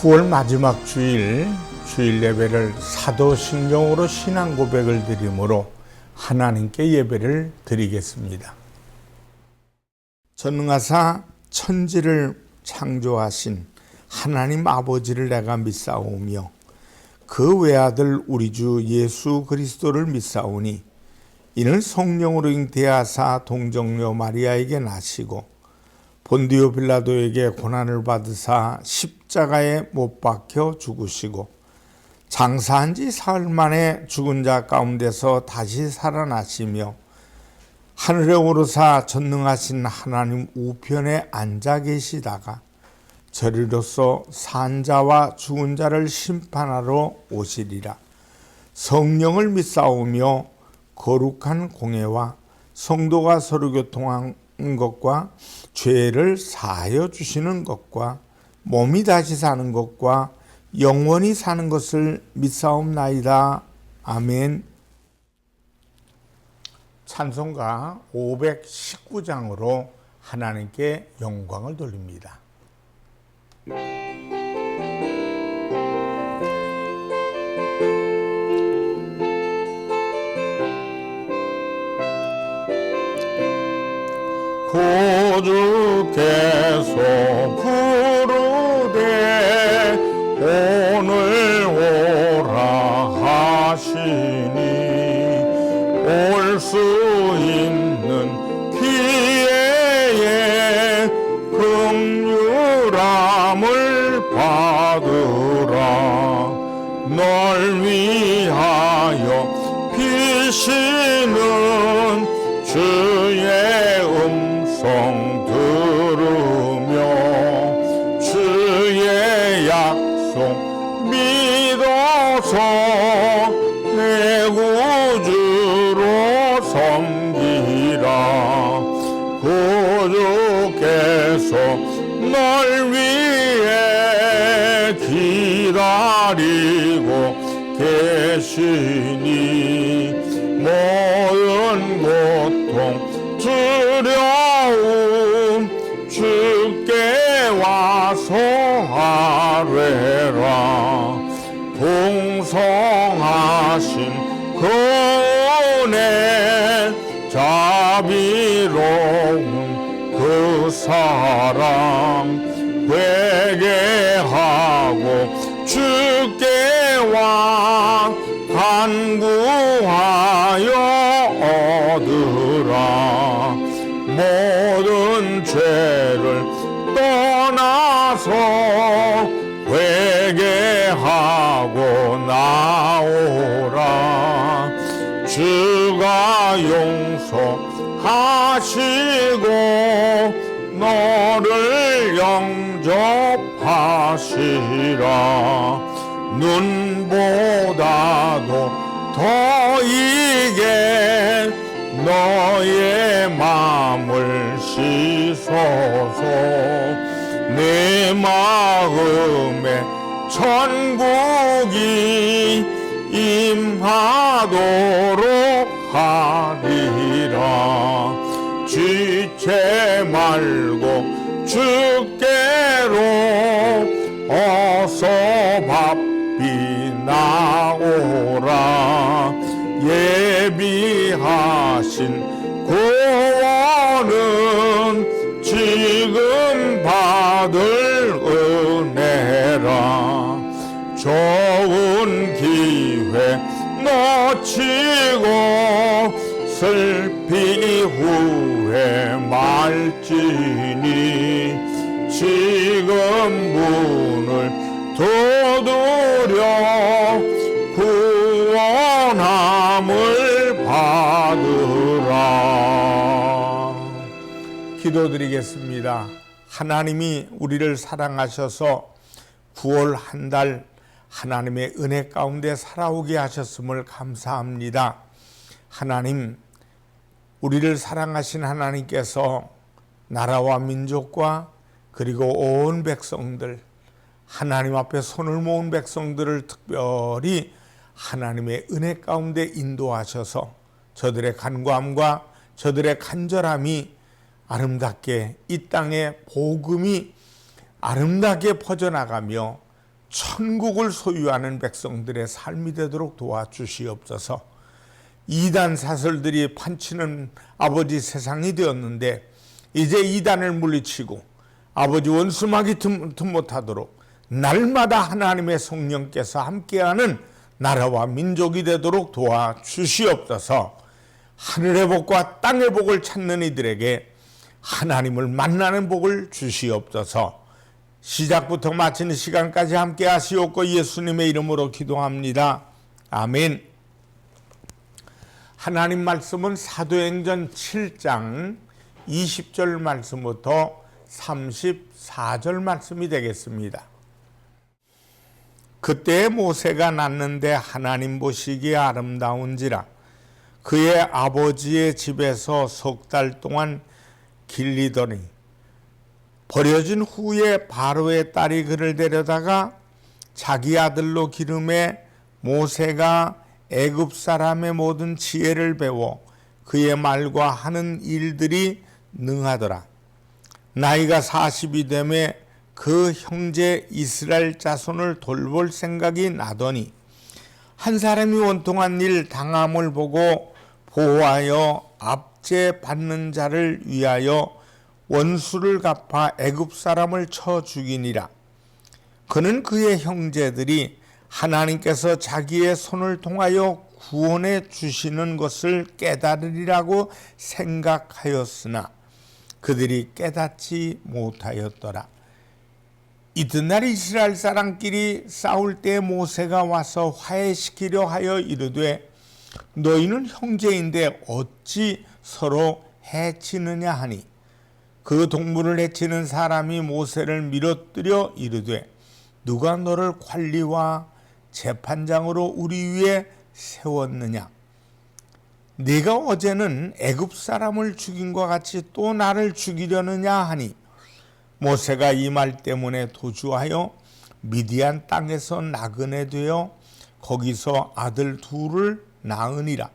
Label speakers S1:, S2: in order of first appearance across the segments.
S1: 9월 마지막 주일 예배를 사도신경으로 신앙 고백을 드림으로 하나님께 예배를 드리겠습니다. 전능하사 천지를 창조하신 하나님 아버지를 내가 믿사오며 그 외아들 우리 주 예수 그리스도를 믿사오니 이는 성령으로 잉태하사 동정녀 마리아에게 나시고 본디오 빌라도에게 고난을 받으사 십자가에 못 박혀 죽으시고 장사한 지 사흘 만에 죽은 자 가운데서 다시 살아나시며 하늘에 오르사 전능하신 하나님 우편에 앉아 계시다가 저리로서 산 자와 죽은 자를 심판하러 오시리라. 성령을 믿사오며 거룩한 공예와 성도가 서로 교통한 것과 죄를 사하여 주시는 것과 몸이 다시 사는 것과 영원히 사는 것을 믿사옵나이다. 아멘. 찬송가 519장으로 하나님께 영광을 돌립니다. 구주께서 부르되 오늘 오라 하시니 올 수 있는 기회에 긍휼함을 받으라. 널 위하여 피시는 주의 음성 들으며 주의 약속 믿어서 내 구주로 섬기라. 구주께서 널 위해 기다리고 계시니 모든 고통 두려움 주께 와서 아뢰라. 풍성하신 그 은혜 자비로운 그 사랑 회개하고 주께 와 간구하여 얻으라. 모든 죄를 떠나서 회개하고 나오라. 주가 용서하시고 너를 영접하시라. 눈보다도 더 이게 너의 마음을 씻어서 내 마음에 천국이 임하도록 하리라. 지체 말고 주께로 어서 바삐 나오라. 예비하신 구원은 지금 받을 은혜라. 좋은 기회 놓치고 슬피 후회 말지니 지금 문을 두드려 구원함을 받으라. 기도드리겠습니다. 하나님이 우리를 사랑하셔서 9월 한 달 하나님의 은혜 가운데 살아오게 하셨음을 감사합니다. 하나님, 우리를 사랑하신 하나님께서 나라와 민족과 그리고 온 백성들, 하나님 앞에 손을 모은 백성들을 특별히 하나님의 은혜 가운데 인도하셔서 저들의 간구함과 저들의 간절함이 아름답게 이 땅에 복음이 아름답게 퍼져나가며 천국을 소유하는 백성들의 삶이 되도록 도와주시옵소서. 이단 사설들이 판치는 아버지 세상이 되었는데 이제 이단을 물리치고 아버지 원수마귀 틈 못하도록 날마다 하나님의 성령께서 함께하는 나라와 민족이 되도록 도와주시옵소서. 하늘의 복과 땅의 복을 찾는 이들에게 하나님을 만나는 복을 주시옵소서. 시작부터 마치는 시간까지 함께 하시옵고 예수님의 이름으로 기도합니다. 아멘. 하나님 말씀은 사도행전 7장 20절 말씀부터 34절 말씀이 되겠습니다. 그때 모세가 낳는데 하나님 보시기에 아름다운지라 그의 아버지의 집에서 석 달 동안 길리더니 버려진 후에 바로의 딸이 그를 데려다가 자기 아들로 기름에 모세가 애굽 사람의 모든 지혜를 배워 그의 말과 하는 일들이 능하더라. 나이가 40이 되매 그 형제 이스라엘 자손을 돌볼 생각이 나더니 한 사람이 원통한 일 당함을 보고 보호하여 압제 받는 자를 위하여 원수를 갚아 애굽 사람을 쳐 죽이니라. 그는 그의 형제들이 하나님께서 자기의 손을 통하여 구원해 주시는 것을 깨달으리라고 생각하였으나 그들이 깨닫지 못하였더라. 이튿날 이스라엘 사람끼리 싸울 때 모세가 와서 화해시키려 하여 이르되 너희는 형제인데 어찌 서로 해치느냐 하니 그 동물을 해치는 사람이 모세를 밀어뜨려 이르되 누가 너를 관리와 재판장으로 우리 위에 세웠느냐? 네가 어제는 애굽 사람을 죽인 것 같이 또 나를 죽이려느냐 하니 모세가 이 말 때문에 도주하여 미디안 땅에서 나그네 되어 거기서 아들 둘을 낳으니라.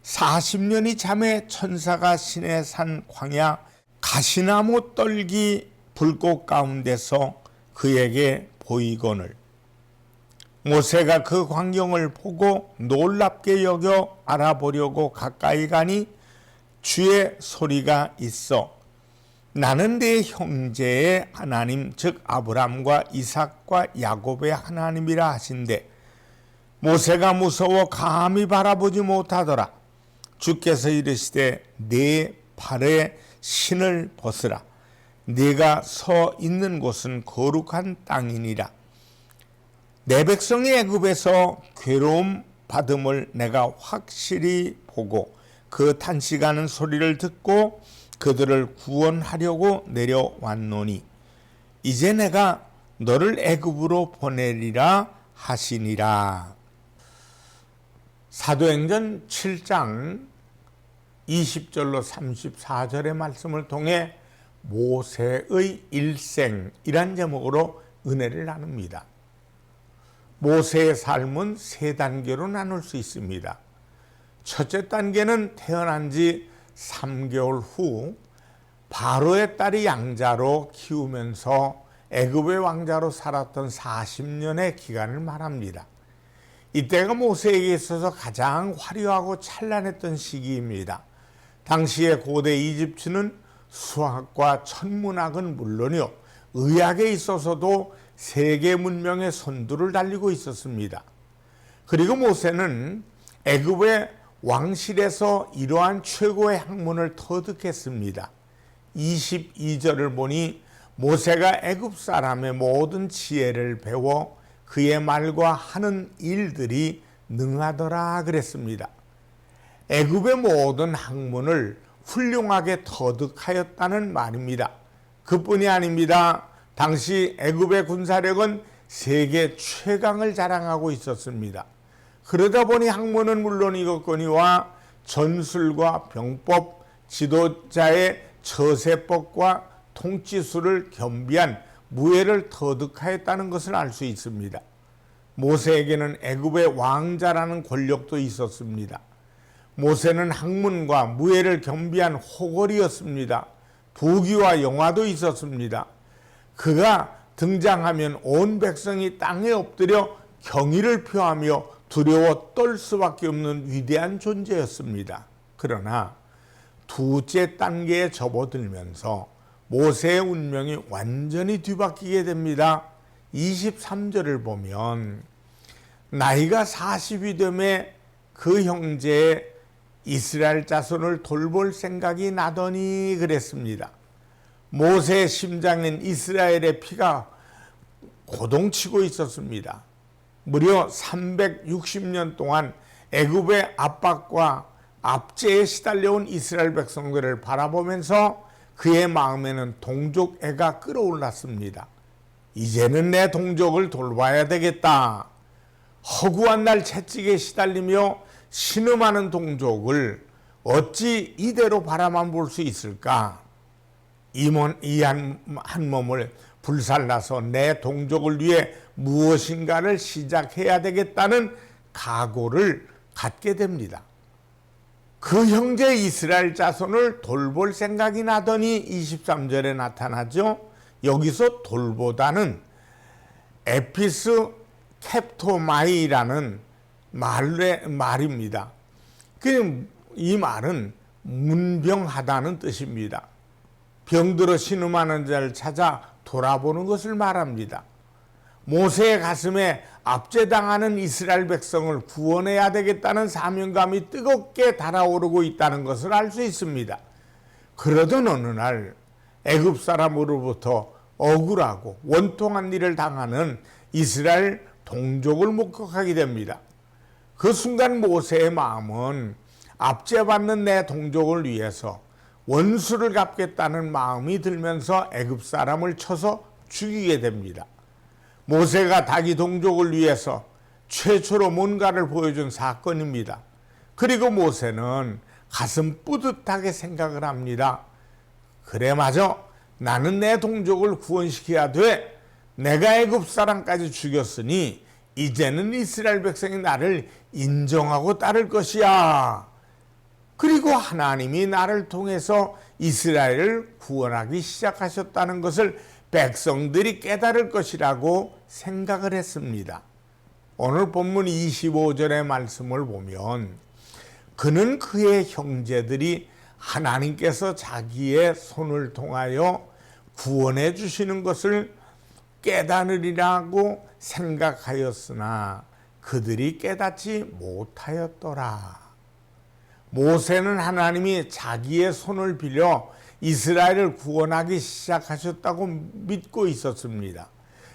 S1: 40년이 잠에 천사가 신의 산 광야 가시나무 떨기 불꽃 가운데서 그에게 보이거늘 모세가 그 광경을 보고 놀랍게 여겨 알아보려고 가까이 가니 주의 소리가 있어 나는 내 형제의 하나님 즉 아브람과 이삭과 야곱의 하나님이라 하신대 모세가 무서워 감히 바라보지 못하더라. 주께서 이르시되 내 발에 신을 벗으라. 네가 서 있는 곳은 거룩한 땅이니라. 내 백성이 애굽에서 괴로움 받음을 내가 확실히 보고 그 탄식하는 소리를 듣고 그들을 구원하려고 내려왔노니 이제 내가 너를 애굽으로 보내리라 하시니라. 사도행전 7장 20절로 34절의 말씀을 통해 모세의 일생이란 제목으로 은혜를 나눕니다. 모세의 삶은 세 단계로 나눌 수 있습니다. 첫째 단계는 태어난 지 3개월 후 바로의 딸이 양자로 키우면서 애굽의 왕자로 살았던 40년의 기간을 말합니다. 이때가 모세에게 있어서 가장 화려하고 찬란했던 시기입니다. 당시의 고대 이집트는 수학과 천문학은 물론이요 의학에 있어서도 세계 문명의 선두를 달리고 있었습니다. 그리고 모세는 애굽의 왕실에서 이러한 최고의 학문을 터득했습니다. 22절을 보니 모세가 애굽 사람의 모든 지혜를 배워 그의 말과 하는 일들이 능하더라 그랬습니다. 애굽의 모든 학문을 훌륭하게 터득하였다는 말입니다. 그뿐이 아닙니다. 당시 애굽의 군사력은 세계 최강을 자랑하고 있었습니다. 그러다 보니 학문은 물론이겠거니와 전술과 병법, 지도자의 처세법과 통치술을 겸비한 무예를 터득하였다는 것을 알 수 있습니다. 모세에게는 애굽의 왕자라는 권력도 있었습니다. 모세는 학문과 무예를 겸비한 호걸이었습니다. 부귀와 영화도 있었습니다. 그가 등장하면 온 백성이 땅에 엎드려 경의를 표하며 두려워 떨 수밖에 없는 위대한 존재였습니다. 그러나 두째 단계에 접어들면서 모세의 운명이 완전히 뒤바뀌게 됩니다. 23절을 보면 나이가 40이 되매 그 형제의 이스라엘 자손을 돌볼 생각이 나더니 그랬습니다. 모세의 심장인 이스라엘의 피가 고동치고 있었습니다. 무려 360년 동안 애굽의 압박과 압제에 시달려온 이스라엘 백성들을 바라보면서 그의 마음에는 동족애가 끌어올랐습니다. 이제는 내 동족을 돌봐야 되겠다. 허구한 날 채찍에 시달리며 신음하는 동족을 어찌 이대로 바라만 볼 수 있을까? 이 한 몸을 불살라서 내 동족을 위해 무엇인가를 시작해야 되겠다는 각오를 갖게 됩니다. 그 형제 이스라엘 자손을 돌볼 생각이 나더니 23절에 나타나죠. 여기서 돌보다는 에피스 캡토마이라는 말입니다. 이 말은 문병하다는 뜻입니다. 병들어 신음하는 자를 찾아 돌아보는 것을 말합니다. 모세의 가슴에 압제당하는 이스라엘 백성을 구원해야 되겠다는 사명감이 뜨겁게 달아오르고 있다는 것을 알 수 있습니다. 그러던 어느 날 애굽 사람으로부터 억울하고 원통한 일을 당하는 이스라엘 동족을 목격하게 됩니다. 그 순간 모세의 마음은 압제받는 내 동족을 위해서 원수를 갚겠다는 마음이 들면서 애굽 사람을 쳐서 죽이게 됩니다. 모세가 자기 동족을 위해서 최초로 뭔가를 보여준 사건입니다. 그리고 모세는 가슴 뿌듯하게 생각을 합니다. 그래 맞아, 나는 내 동족을 구원시켜야 돼. 내가 애굽 사람까지 죽였으니 이제는 이스라엘 백성이 나를 인정하고 따를 것이야. 그리고 하나님이 나를 통해서 이스라엘을 구원하기 시작하셨다는 것을 백성들이 깨달을 것이라고 생각을 했습니다. 오늘 본문 25절의 말씀을 보면 그는 그의 형제들이 하나님께서 자기의 손을 통하여 구원해 주시는 것을 깨달으리라고 생각하였으나 그들이 깨닫지 못하였더라. 모세는 하나님이 자기의 손을 빌려 이스라엘을 구원하기 시작하셨다고 믿고 있었습니다.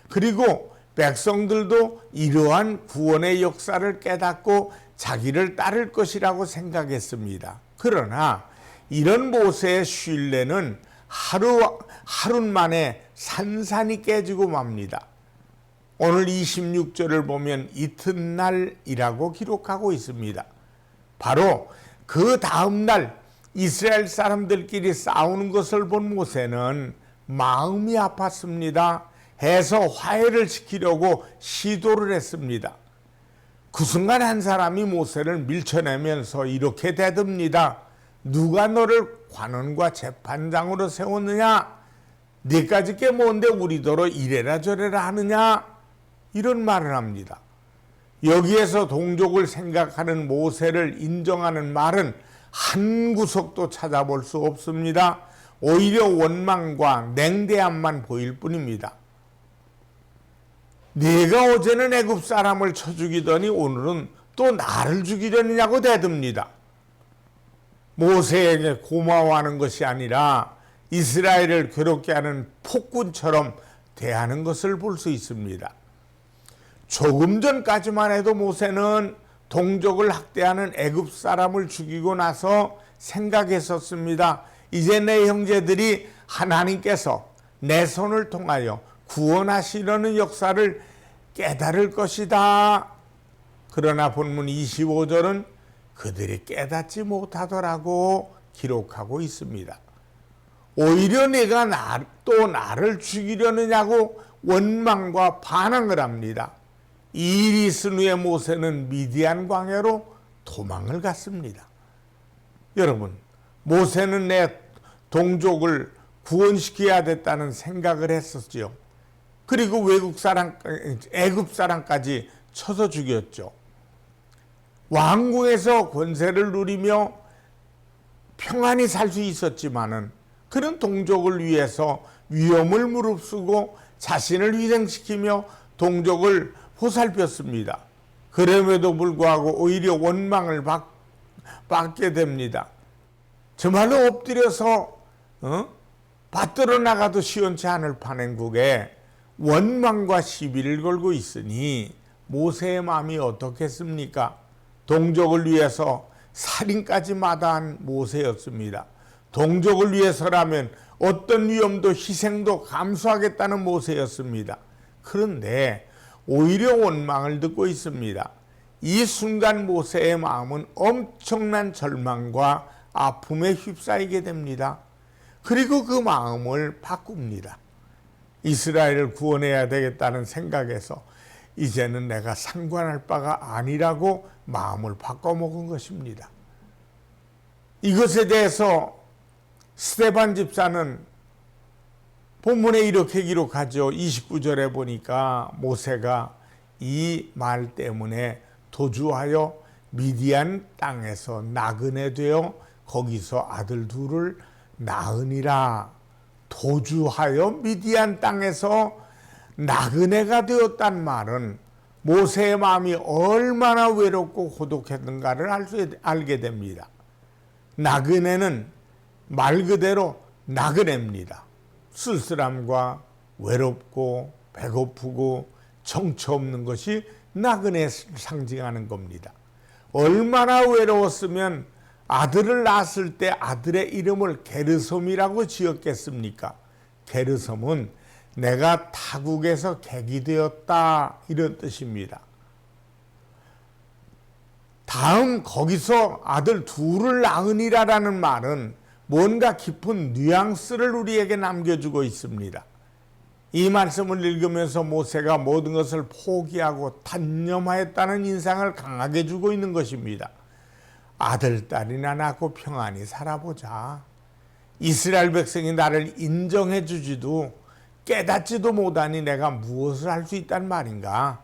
S1: 그리고 백성들도 이러한 구원의 역사를 깨닫고 자기를 따를 것이라고 생각했습니다. 그러나 이런 모세의 신뢰는 하루 만에 산산이 깨지고 맙니다. 오늘 26절을 보면 이튿날이라고 기록하고 있습니다. 바로 그 다음 날 이스라엘 사람들끼리 싸우는 것을 본 모세는 마음이 아팠습니다. 해서 화해를 시키려고 시도를 했습니다. 그 순간 한 사람이 모세를 밀쳐내면서 이렇게 대듭니다. 누가 너를 관원과 재판장으로 세웠느냐? 네까지 게 뭔데 우리더러 이래라 저래라 하느냐? 이런 말을 합니다. 여기에서 동족을 생각하는 모세를 인정하는 말은 한 구석도 찾아볼 수 없습니다. 오히려 원망과 냉대함만 보일 뿐입니다. 네가 어제는 애굽 사람을 쳐 죽이더니 오늘은 또 나를 죽이려느냐고 대듭니다. 모세에게 고마워하는 것이 아니라 이스라엘을 괴롭게 하는 폭군처럼 대하는 것을 볼 수 있습니다. 조금 전까지만 해도 모세는 동족을 학대하는 애굽 사람을 죽이고 나서 생각했었습니다. 이제 내 형제들이 하나님께서 내 손을 통하여 구원하시려는 역사를 깨달을 것이다. 그러나 본문 25절은 그들이 깨닫지 못하더라고 기록하고 있습니다. 오히려 내가 또 나를 죽이려느냐고 원망과 반항을 합니다. 이 일이 있은 후에 모세는 미디안 광야로 도망을 갔습니다. 여러분, 모세는 내 동족을 구원시켜야 됐다는 생각을 했었지요. 그리고 애굽 사람까지 쳐서 죽였죠. 왕궁에서 권세를 누리며 평안히 살 수 있었지만은 그런 동족을 위해서 위험을 무릅쓰고 자신을 희생시키며 동족을 보살폈습니다. 그럼에도 불구하고 오히려 원망을 받게 됩니다. 정말로 엎드려서 받들어 나가도 시원치 않을 판행국에 원망과 시비를 걸고 있으니 모세의 마음이 어떻겠습니까? 동족을 위해서 살인까지 마다한 모세였습니다. 동족을 위해서라면 어떤 위험도 희생도 감수하겠다는 모세였습니다. 그런데 오히려 원망을 듣고 있습니다. 이 순간 모세의 마음은 엄청난 절망과 아픔에 휩싸이게 됩니다. 그리고 그 마음을 바꿉니다. 이스라엘을 구원해야 되겠다는 생각에서 이제는 내가 상관할 바가 아니라고 마음을 바꿔먹은 것입니다. 이것에 대해서 스데반 집사는 본문에 이렇게 기록하죠. 29절에 보니까 모세가 이 말 때문에 도주하여 미디안 땅에서 나그네 되어 거기서 아들 둘을 낳으니라. 도주하여 미디안 땅에서 나그네가 되었단 말은 모세의 마음이 얼마나 외롭고 고독했는가를 알게 됩니다. 나그네는 말 그대로 나그네입니다. 쓸쓸함과 외롭고 배고프고 정처 없는 것이 나그네를 상징하는 겁니다. 얼마나 외로웠으면 아들을 낳았을 때 아들의 이름을 게르솜이라고 지었겠습니까? 게르솜은 내가 타국에서 객이 되었다, 이런 뜻입니다. 다음 거기서 아들 둘을 낳으니라라는 말은 뭔가 깊은 뉘앙스를 우리에게 남겨주고 있습니다. 이 말씀을 읽으면서 모세가 모든 것을 포기하고 단념하였다는 인상을 강하게 주고 있는 것입니다. 아들, 딸이나 낳고 평안히 살아보자. 이스라엘 백성이 나를 인정해 주지도 깨닫지도 못하니 내가 무엇을 할 수 있단 말인가?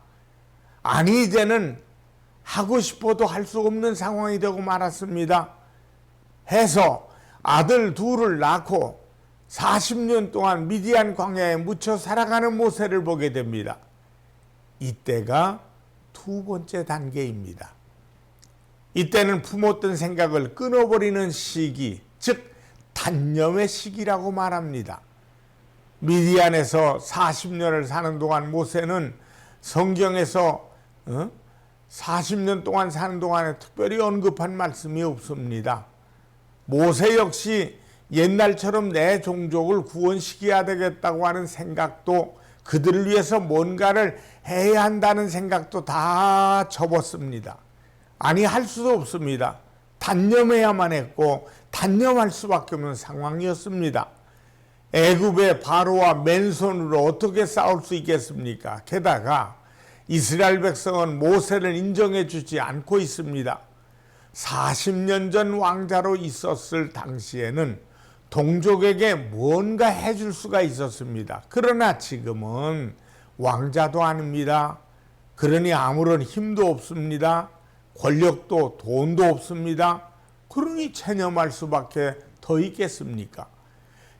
S1: 아니, 이제는 하고 싶어도 할 수 없는 상황이 되고 말았습니다. 해서 아들 둘을 낳고 40년 동안 미디안 광야에 묻혀 살아가는 모세를 보게 됩니다. 이때가 두 번째 단계입니다. 이때는 품었던 생각을 끊어버리는 시기, 즉 단념의 시기라고 말합니다. 미디안에서 40년을 사는 동안 모세는 성경에서 40년 동안 사는 동안에 특별히 언급한 말씀이 없습니다. 모세 역시 옛날처럼 내 종족을 구원시켜야 되겠다고 하는 생각도, 그들을 위해서 뭔가를 해야 한다는 생각도 다 접었습니다. 아니, 할 수도 없습니다. 단념해야만 했고 단념할 수밖에 없는 상황이었습니다. 애굽의 바로와 맨손으로 어떻게 싸울 수 있겠습니까? 게다가 이스라엘 백성은 모세를 인정해 주지 않고 있습니다. 40년 전 왕자로 있었을 당시에는 동족에게 뭔가 해줄 수가 있었습니다. 그러나 지금은 왕자도 아닙니다. 그러니 아무런 힘도 없습니다. 권력도 돈도 없습니다. 그러니 체념할 수밖에 더 있겠습니까?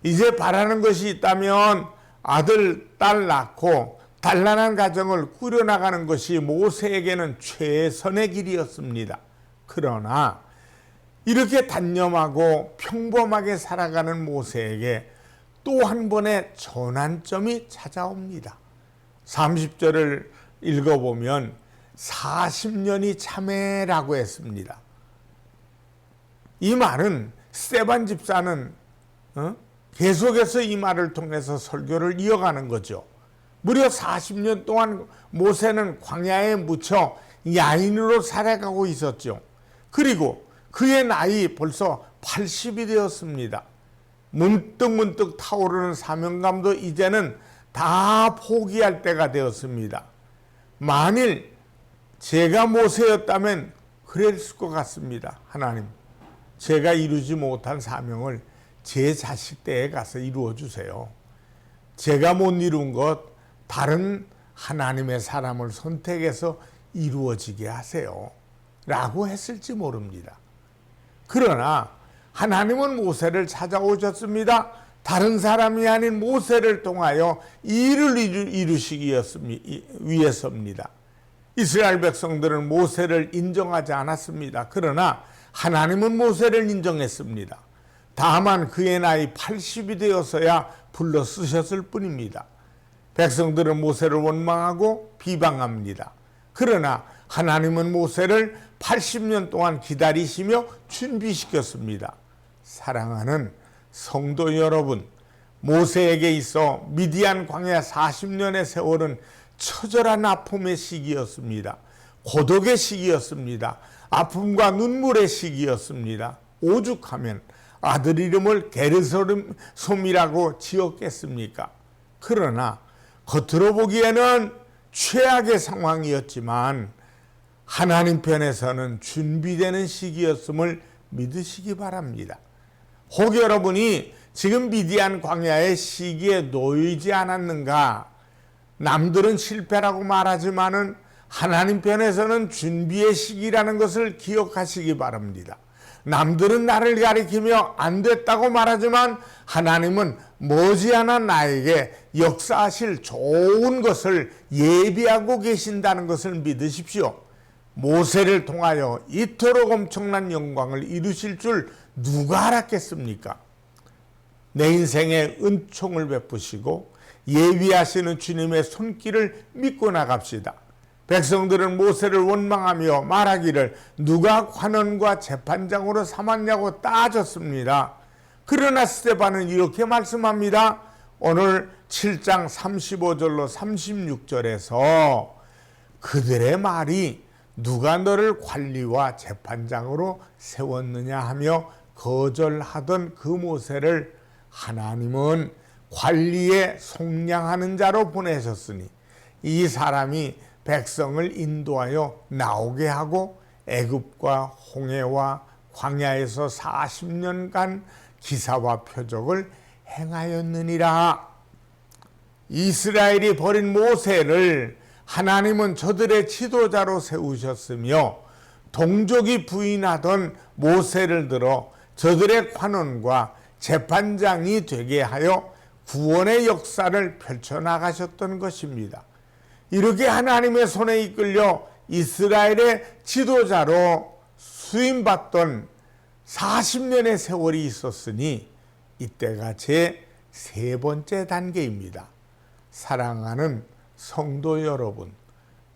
S1: 이제 바라는 것이 있다면 아들, 딸 낳고 단란한 가정을 꾸려나가는 것이 모세에게는 최선의 길이었습니다. 그러나 이렇게 단념하고 평범하게 살아가는 모세에게 또 한 번의 전환점이 찾아옵니다. 30절을 읽어보면 40년이 참해라고 했습니다. 이 말은 스데반 집사는 계속해서 이 말을 통해서 설교를 이어가는 거죠. 무려 40년 동안 모세는 광야에 묻혀 야인으로 살아가고 있었죠. 그리고 그의 나이 벌써 80이 되었습니다. 문득문득 타오르는 사명감도 이제는 다 포기할 때가 되었습니다. 만일 제가 모세였다면 그랬을 것 같습니다. 하나님, 제가 이루지 못한 사명을 제 자식 때에 가서 이루어 주세요. 제가 못 이룬 것 다른 하나님의 사람을 선택해서 이루어지게 하세요 라고 했을지 모릅니다. 그러나 하나님은 모세를 찾아오셨습니다. 다른 사람이 아닌 모세를 통하여 일을 이루시기 위해서입니다. 이스라엘 백성들은 모세를 인정하지 않았습니다. 그러나 하나님은 모세를 인정했습니다. 다만 그의 나이 80이 되어서야 불러 쓰셨을 뿐입니다. 백성들은 모세를 원망하고 비방합니다. 그러나 하나님은 모세를 80년 동안 기다리시며 준비시켰습니다. 사랑하는 성도 여러분, 모세에게 있어 미디안 광야 40년의 세월은 처절한 아픔의 시기였습니다. 고독의 시기였습니다. 아픔과 눈물의 시기였습니다. 오죽하면 아들 이름을 게르솜이라고 지었겠습니까? 그러나 겉으로 보기에는 최악의 상황이었지만 하나님 편에서는 준비되는 시기였음을 믿으시기 바랍니다. 혹 여러분이 지금 미디안 광야의 시기에 놓이지 않았는가? 남들은 실패라고 말하지만은 하나님 편에서는 준비의 시기라는 것을 기억하시기 바랍니다. 남들은 나를 가리키며 안 됐다고 말하지만 하나님은 머지않아 나에게 역사하실 좋은 것을 예비하고 계신다는 것을 믿으십시오. 모세를 통하여 이토록 엄청난 영광을 이루실 줄 누가 알았겠습니까? 내 인생에 은총을 베푸시고 예비하시는 주님의 손길을 믿고 나갑시다. 백성들은 모세를 원망하며 말하기를 누가 관원과 재판장으로 삼았냐고 따졌습니다. 그러나 스데반은 이렇게 말씀합니다. 오늘 7장 35절로 36절에서 그들의 말이 누가 너를 관리와 재판장으로 세웠느냐 하며 거절하던 그 모세를 하나님은 관리에 속량하는 자로 보내셨으니 이 사람이 백성을 인도하여 나오게 하고 애굽과 홍해와 광야에서 40년간 기사와 표적을 행하였느니라. 이스라엘이 버린 모세를 하나님은 저들의 지도자로 세우셨으며 동족이 부인하던 모세를 들어 저들의 관원과 재판장이 되게 하여 구원의 역사를 펼쳐나가셨던 것입니다. 이렇게 하나님의 손에 이끌려 이스라엘의 지도자로 수임받던 40년의 세월이 있었으니 이때가 제 세 번째 단계입니다. 사랑하는 성도 여러분,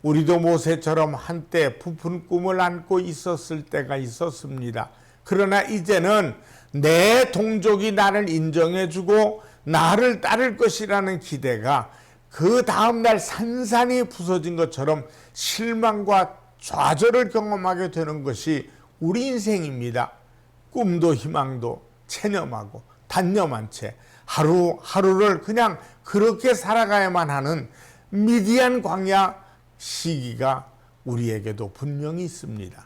S1: 우리도 모세처럼 한때 부푼 꿈을 안고 있었을 때가 있었습니다. 그러나 이제는 내 동족이 나를 인정해주고 나를 따를 것이라는 기대가 그 다음날 산산이 부서진 것처럼 실망과 좌절을 경험하게 되는 것이 우리 인생입니다. 꿈도 희망도 체념하고 단념한 채 하루하루를 그냥 그렇게 살아가야만 하는 미디안 광야 시기가 우리에게도 분명히 있습니다.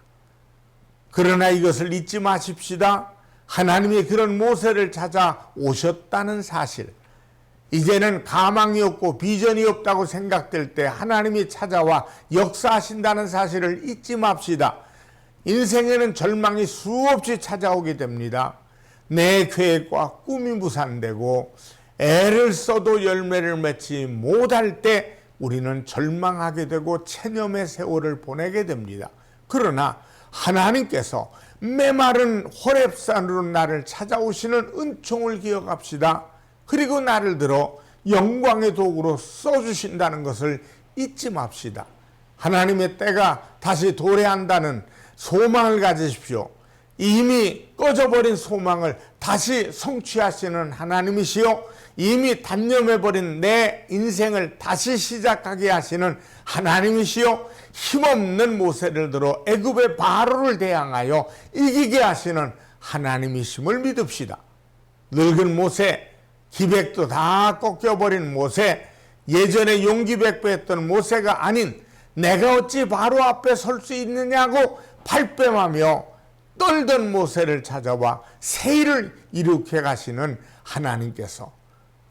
S1: 그러나 이것을 잊지 마십시다. 하나님이 그런 모세를 찾아 오셨다는 사실, 이제는 가망이 없고 비전이 없다고 생각될 때 하나님이 찾아와 역사하신다는 사실을 잊지 맙시다. 인생에는 절망이 수없이 찾아오게 됩니다. 내 계획과 꿈이 무산되고 애를 써도 열매를 맺지 못할 때 우리는 절망하게 되고 체념의 세월을 보내게 됩니다. 그러나 하나님께서 메마른 호렙산으로 나를 찾아오시는 은총을 기억합시다. 그리고 나를 들어 영광의 도구로 써주신다는 것을 잊지 맙시다. 하나님의 때가 다시 도래한다는 소망을 가지십시오. 이미 꺼져버린 소망을 다시 성취하시는 하나님이시요, 이미 단념해버린 내 인생을 다시 시작하게 하시는 하나님이시요, 힘없는 모세를 들어 애굽의 바로를 대항하여 이기게 하시는 하나님이심을 믿읍시다. 늙은 모세, 기백도 다 꺾여버린 모세, 예전에 용기 백배했던 모세가 아닌 내가 어찌 바로 앞에 설 수 있느냐고 발뺌하며 떨던 모세를 찾아와 새 일을 일으켜 가시는 하나님께서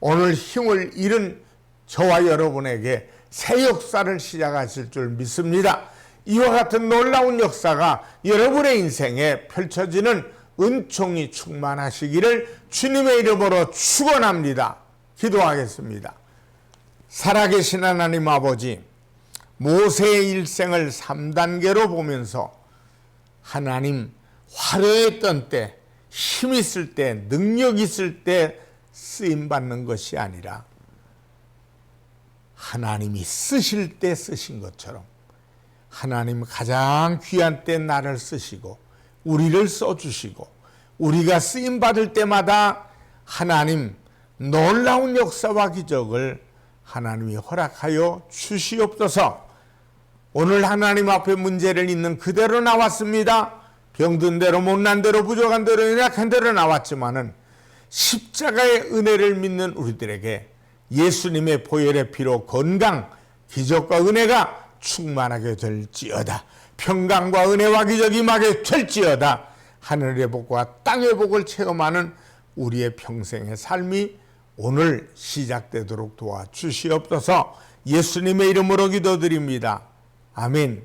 S1: 오늘 힘을 잃은 저와 여러분에게 새 역사를 시작하실 줄 믿습니다. 이와 같은 놀라운 역사가 여러분의 인생에 펼쳐지는 은총이 충만하시기를 주님의 이름으로 축원합니다. 기도하겠습니다. 살아계신 하나님 아버지, 모세의 일생을 3단계로 보면서 하나님 화려했던 때, 힘 있을 때, 능력 있을 때 쓰임받는 것이 아니라 하나님이 쓰실 때 쓰신 것처럼 하나님 가장 귀한 때 나를 쓰시고 우리를 써주시고 우리가 쓰임받을 때마다 하나님 놀라운 역사와 기적을 하나님이 허락하여 주시옵소서. 오늘 하나님 앞에 문제를 있는 그대로 나왔습니다. 병든 대로, 못난 대로, 부족한 대로, 연약한 대로 나왔지만은 십자가의 은혜를 믿는 우리들에게 예수님의 보혈의 피로 건강, 기적과 은혜가 충만하게 될지어다. 평강과 은혜와 기적이 임하게 될지어다. 하늘의 복과 땅의 복을 체험하는 우리의 평생의 삶이 오늘 시작되도록 도와주시옵소서. 예수님의 이름으로 기도드립니다. 아멘.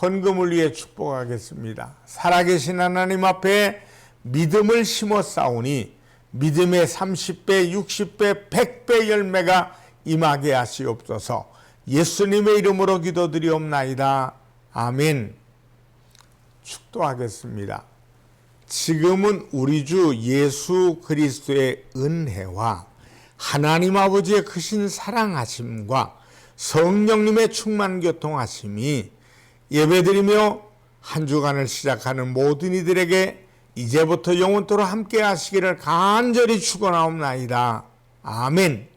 S1: 헌금을 위해 축복하겠습니다. 살아계신 하나님 앞에 믿음을 심어 싸우니 믿음의 30배, 60배, 100배 열매가 임하게 하시옵소서. 예수님의 이름으로 기도드리옵나이다. 아멘. 축도하겠습니다. 지금은 우리 주 예수 그리스도의 은혜와 하나님 아버지의 크신 사랑하심과 성령님의 충만 교통하심이 예배드리며 한 주간을 시작하는 모든 이들에게 이제부터 영원토록 함께 하시기를 간절히 축원하옵나이다. 아멘.